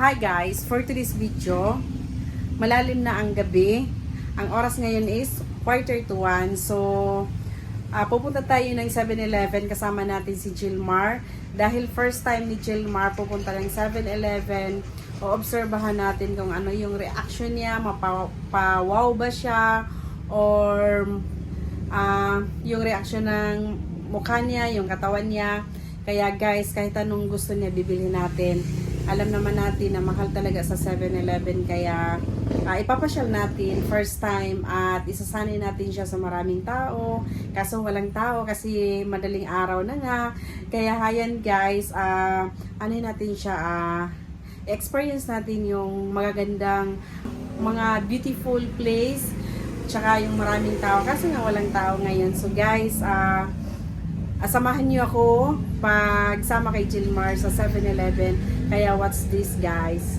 Hi guys, for today's video, malalim na ang gabi. Ang oras ngayon is 1:45. So, pupunta tayo ng 7-Eleven kasama natin si Jilmar. Dahil first time ni Jilmar pupunta ng 7-Eleven, o-obserbahan natin kung ano yung reaction niya, mapawaw ba siya, or yung reaction ng mukha niya, yung katawan niya. Kaya guys, kahit anong gusto niya, bibili natin. Alam naman natin na mahal talaga sa 7-Eleven, kaya ipapasyal natin first time at isasanay natin siya sa maraming tao. Kaso walang tao kasi madaling araw na nga. Kaya hayan guys, ano natin siya, experience natin yung magagandang mga beautiful place, tsaka yung maraming tao kasi nga walang tao ngayon. So guys, samahan niyo ako pagsama kay Jilmar sa 7-Eleven. Kaya what's this guys?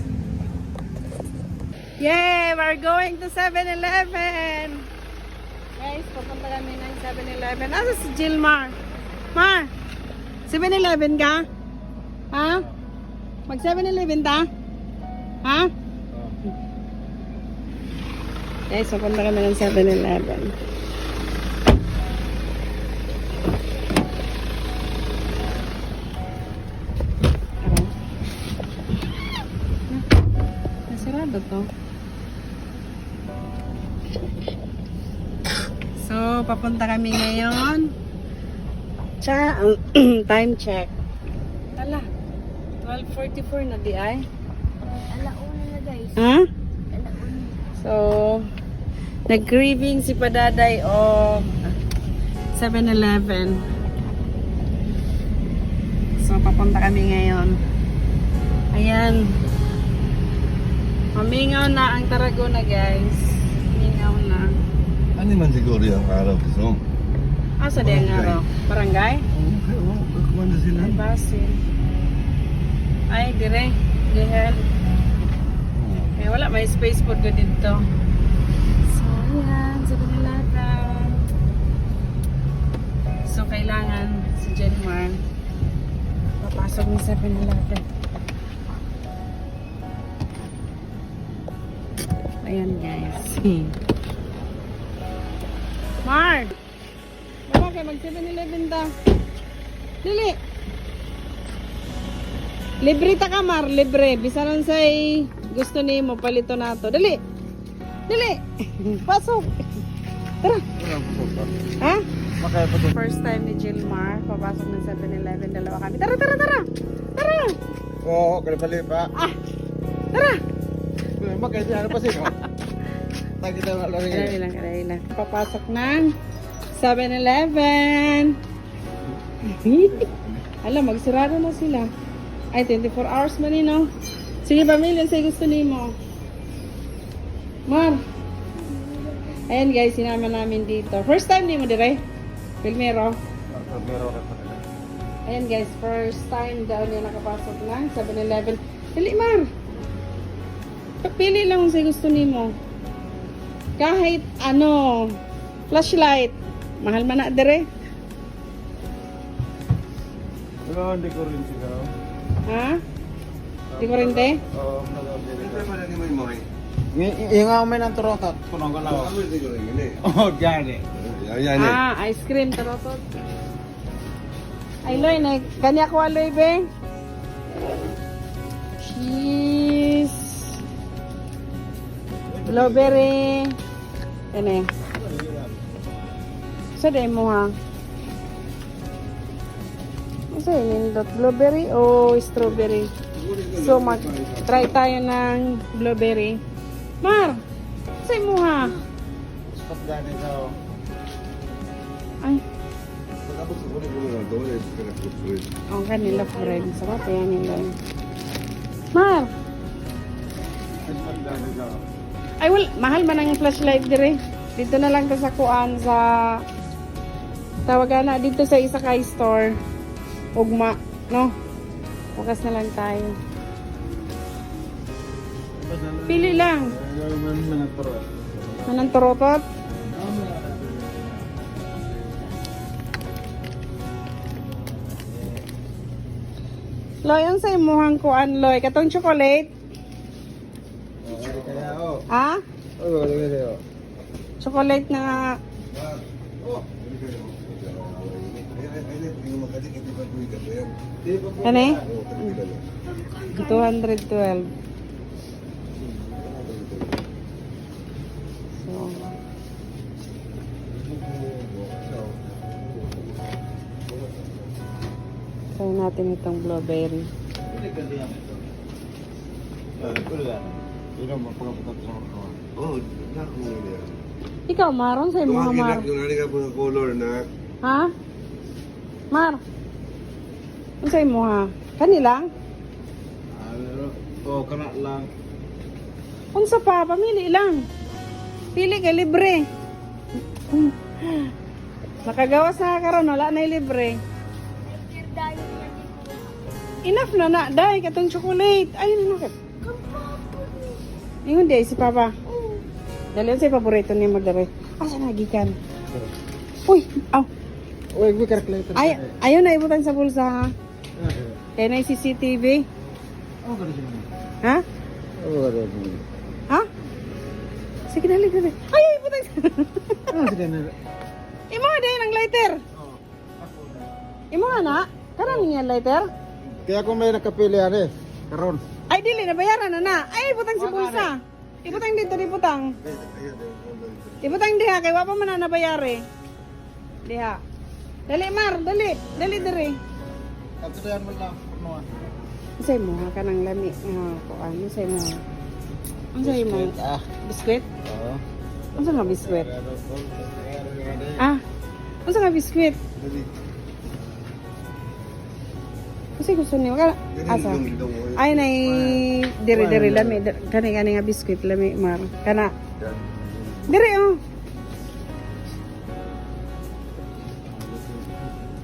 Yay! We're going to 7-Eleven! Guys, pupunta kami ng 7-Eleven. Asa si Jilmar? Ma! 7-Eleven ka? Ha? Mag 7-Eleven ta? Ha? Guys, pupunta kami ng 7-Eleven. Nasarado to. So, papunta kami ngayon. Time check. Ala, 12:44 na di ay. Alauna na guys. Ha? Alauna. So, nag-grieving si Padaday o 7-Eleven. So, papunta kami ngayon. Ayan. Mamingaw na ang Tarragona guys. Mamingaw na. Ano man siguro yung araw gusto? Asa di ang araw? Barangay? Oo, kumanda sila. Ay, basin. Ay, dire. Dihel. Eh, wala. May space po ko dito. So, ayan. 7-Eleven. So, kailangan si Jilmar papasok ng 7-Eleven. Ayan, guys. Mar! Baba kayo, mag 7-Eleven ta. Dili! Libre ta ka, Mar. Libre. Bisaran sa'y gusto ni mo, palito na to. Dali! Dali! Pasok! Tara! Ha? First time ni Jilmar, papasok ng 7-Eleven, dalawa kami. Tara, tara, tara! Tara! Oo, kalipali pa. Tara! Makaya siya, ano pa siya? Tagi tayo nga lang yun. Ilang. Papasok ng 7-Eleven. Alam, magsirado na sila. Ay, 24 hours man yun, no? Sige, pamilya, sa'yo gusto ni mo. Mar. Ayan, guys, sinama namin dito. First time ni mo, dire? Pilmero. Ayan, guys, first time daw niya nakapasok ng 7-Eleven. Dali, Mar. Pili lang kung sa'yo gusto ni mo. Kahit, flashlight. Mahal man na, dire? Pero hindi ko rin siguro. Ha? Di ko rin, te? Oo, hindi pa rin mo yung mori. Yung nga may ng turotot, punong ko lang. Ano hindi ko rin, hindi. Oh, gani. Yan eh. Ice cream, tarotot. Ay, Loy, kanya ko aloy, be. Cheese. Blueberry. Yan eh. Sa mo ha? Ano nindot? Blueberry o strawberry? So, mag-try tayo ng blueberry. Mar! Sa mo ha? Stop gani daw. Ay, Pagkabot sa kulit mo lang, doon is pinag-fruit. ang kanila friend. Sarap yan nila. Mar! Stop gani daw. Ay, mahal man ang flashlight dire. Dito na lang ta sa kuan sa tawagan na dito sa Isakay store. Ugma, no? Bukas na lang tayo. Pili lang. Manang turotot. Loy, ang sa imuhang kuan, Loy. Katong chocolate. Kaya oh. Ha? Oh, kaya. Chocolate na ano eh? 212. So, try natin itong blueberry. Ini mau pagkaputat sa mga. Oh, naku niya. Ikaw, Maron, sa'yo mo, Mar. Yung nari ka po ng color na. Ha? Mar? Ano sa'yo mo, ha? Kanilang? Oh, kana lang. Unsa pa, pamili lang. Pili ka, libre. Nakagawas na karon, wala na libre. Kirdayo na dito. Enough na na, dahil katong chocolate. Ayun na. Ingon di, si Papa. Dali sa paborito niya magdari. Asa nagikan? Uy, aw. Uy, may calculator. Ay, ayun na ibutan sa bulsa, ha? Kaya na yung CCTV. Oh, ganun siya. Ha? Oh, ganun. Ha? Sige, dali. Ay, ibutan sa... Ah, sige na. Imo nga din ang lighter. Imo nga na? Karang niya lighter? Kaya kung may nakapilihan eh. Karon. Ay, dili, nabayaran na na. Ay, ibutang sa bulsa. Ibutang dito, ibutang. Ibutang diha, kay wapa man na nabayari. Diha. Dali, Mar, dali. Dali, dali. Kapsadayan mo lang. Punuan. Isay mo, ha, kanang lami. Kuan, isay mo. Isay mo. Ah. Biskwit? Oo. Ano nga biskwit? Ah, ano nga biskwit? Kasi gusto niyo ka asa? Ay nay diri lami kani nga biskwit lami Mar. Kana. Diri oh.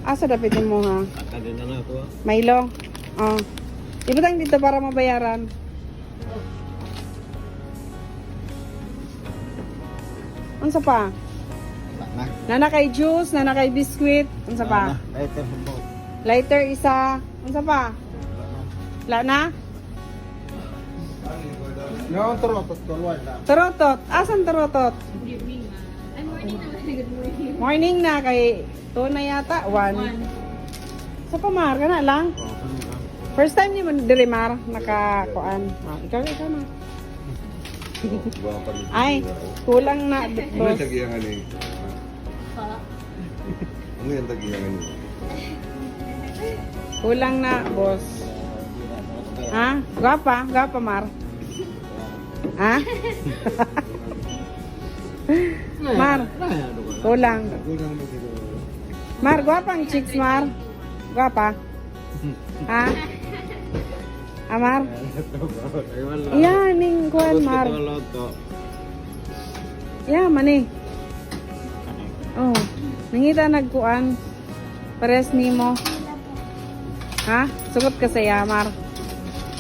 Asa dapat mo ha? Kali na na ako. Milo. Oh. Ibutang dito para mabayaran. Unsa pa? Nana kay juice, nana kay biskwit, unsa pa? Lighter mo. Lighter isa, unsa pa? Wala na? No, turo to tulway na. Tarotot, asan tarotot? Morning na kay 2 na yata, 1. Sa pamar ka na lang. First time ni mo diri Mar nakakuan. Ikaw na. Ay, kulang na boss. tagiyangan ni? Ano yung tagiyangan ni? Kulang na boss. Ha? Gwapa Mar. Ha? Mar, kulang. Kulang mo dito. Mar, gwapang chicks, Mar. Gwapa. Ha? Amar? Yan, ning kuan, Mar. Yeah, mani. Oh, nangita nagkuan. Pares nimo. Ha? Sugot ka sa Mar.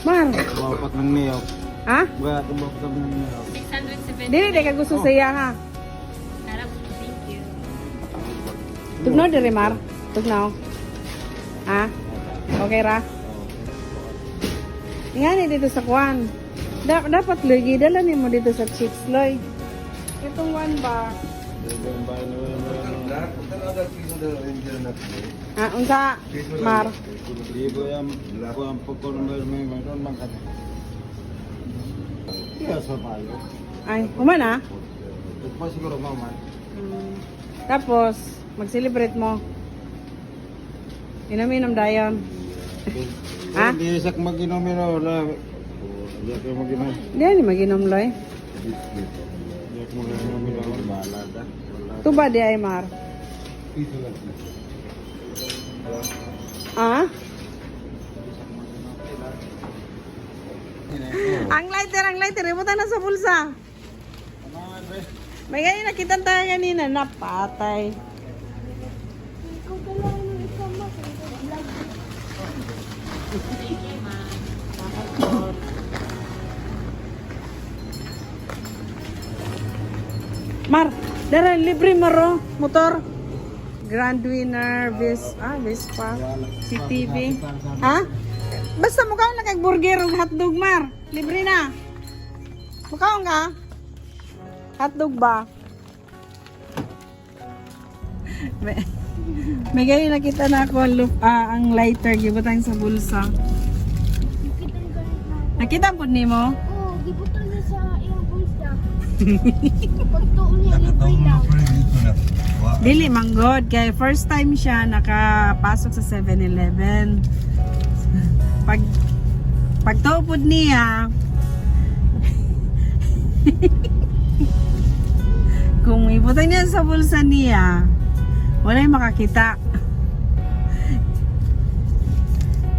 Mar. Bapak ng niyok. Ha? Ba, tubok ng niyok. 670. Dili ka gusto sa ha. Harap, thank you. Tugnaw diri Mar. Tugnaw. Ha? Okay ra? Nga ni dito sa kuan. Dapat loy dala nimo dito sa chicks loy. Itong one ba? Ah, unsa Mar? Libo yung kuang pagkulong may mayroon bang kanya. Iya sa payo. Ay, humana? Ito pa siguro maman. Tapos mag-celebrate mo. Inom dayon. Ha? Hindi sak mag-inom yun. Hindi ako mag-inom. Di ni maginom loy. Hindi ako mag-inom yun. Bahala ka. Tuba di ay Mar. Ah? Ang lighter, ibutan na sa bulsa. May ganyan nakita tayo kanina, napatay. Ikaw dalawa ng ikama. Mar, dara libre maro, motor. Grand winner, Vespa, CTV. Ha? Basta mukha lang kag burger ug hotdog Mar. Libre na. Makaon ka? Hotdog ba? May ganyan nakita na ako ang lighter gibutang sa bulsa. Nakita ni ganit na ako. Nakita po nimo? Oo, gibutan niya sa iyang bulsa. Pagtuon niya, libre lang. Dili manggod kay first time siya nakapasok sa 7-Eleven. Pagtupod niya kung ibutang niya sa bulsa niya, wala yung makakita.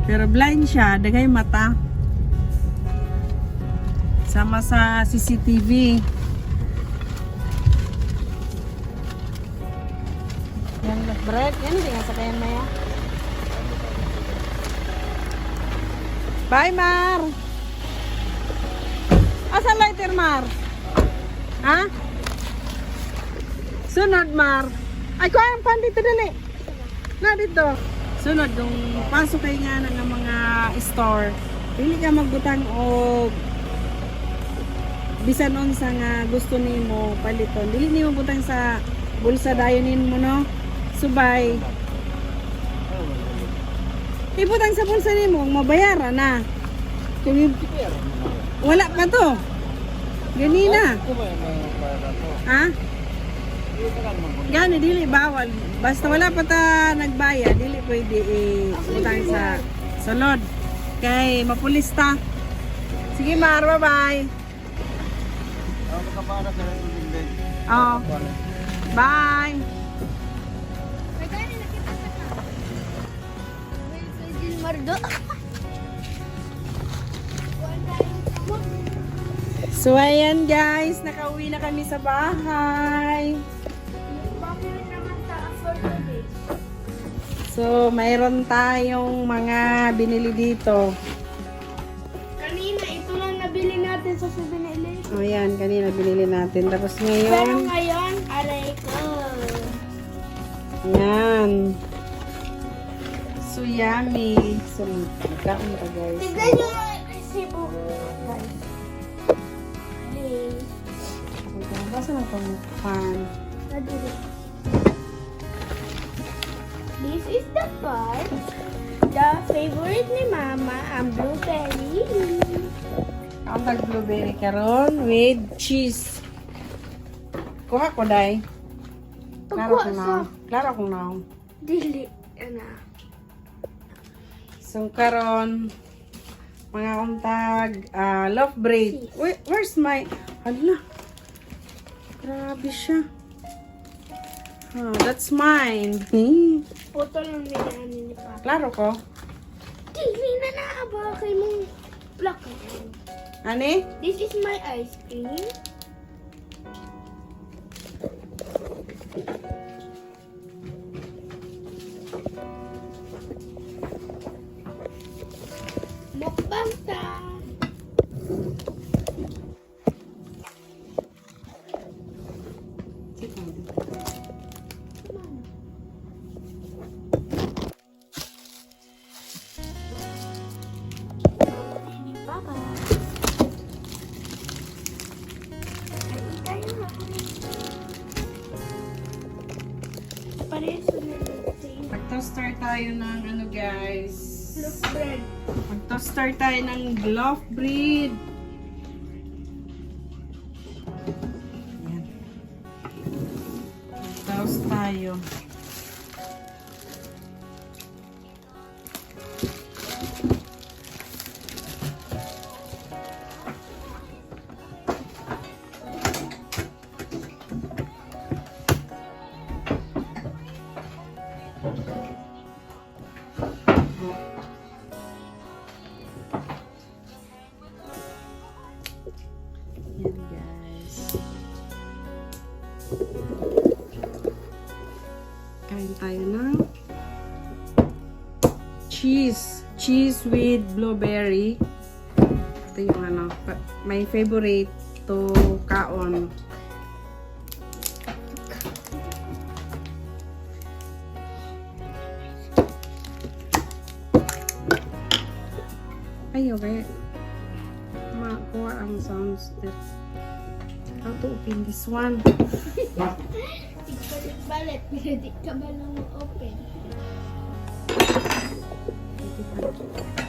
Pero blind siya, dagay mata. Sama sa CCTV. Yan, break. Yan, hindi nga sakayan Maya. Bye, Mar! Asan lighter, Mar? Ha? Sunod, Mar. Ay, kuha ang pan dito, dali. Na, dito. Sunod, yung pasok kayo nga ng mga store, hindi ka magbutang o bisan unsa nga gusto nimo paliton. Dili nimo butang sa bulsa dayonin mo, no? Subay. Ibutang sa bulsa nimo, mabayaran na. Kung wala pa to. Ganina. Ha? Gani, dili bawal. Basta wala pa ta nagbayad, dili pwede ibutang sa sulod. Kay mapulis ta. Sige, Mar, bye-bye. Oh. Bye. May ganit nakita sa ka. May Gilmardo. So, ayan guys, nakauwi na kami sa bahay. Bakit naman ta after the So, mayroon tayong mga binili dito. Kanina, ito lang nabili natin sa 7-Eleven. O yan, kanina binili natin. Tapos Pero ngayon, ngayon, aray ko. yan. So, yummy. So, magkaon pa guys. Tignan nyo yung resibo. Guys. Hey. Basta na itong pan. Nadiri. This is the part. The favorite ni Mama, ang blueberry. Ang tag-blueberry karon with cheese. Kuha ko, day. Klaro Pagkuha ko sa na. Klaro ko na. dili. Ano? So, karon mga untag, love braid. Wait, where's my, hala, grabe siya. That's mine. Photo lang nila ni Papa. Klaro ko. Dili na naaba kay mong plaka. Ani? This is my ice cream. Mukbang time. Papa. Kain tayo na. Parehas na same. Mag-toaster tayo ng ano guys. Loaf bread. Mag-toaster tayo ng loaf bread. Yan. Toast tayo. Yan guys. Kain tayo ng cheese. Cheese with blueberry. Ito yung ano, my favorite to kaon. Ay, okay. nakuha ang sounds that how to open this one. Tigpalit-balit. Pero di ka ba nang open? Ito pa.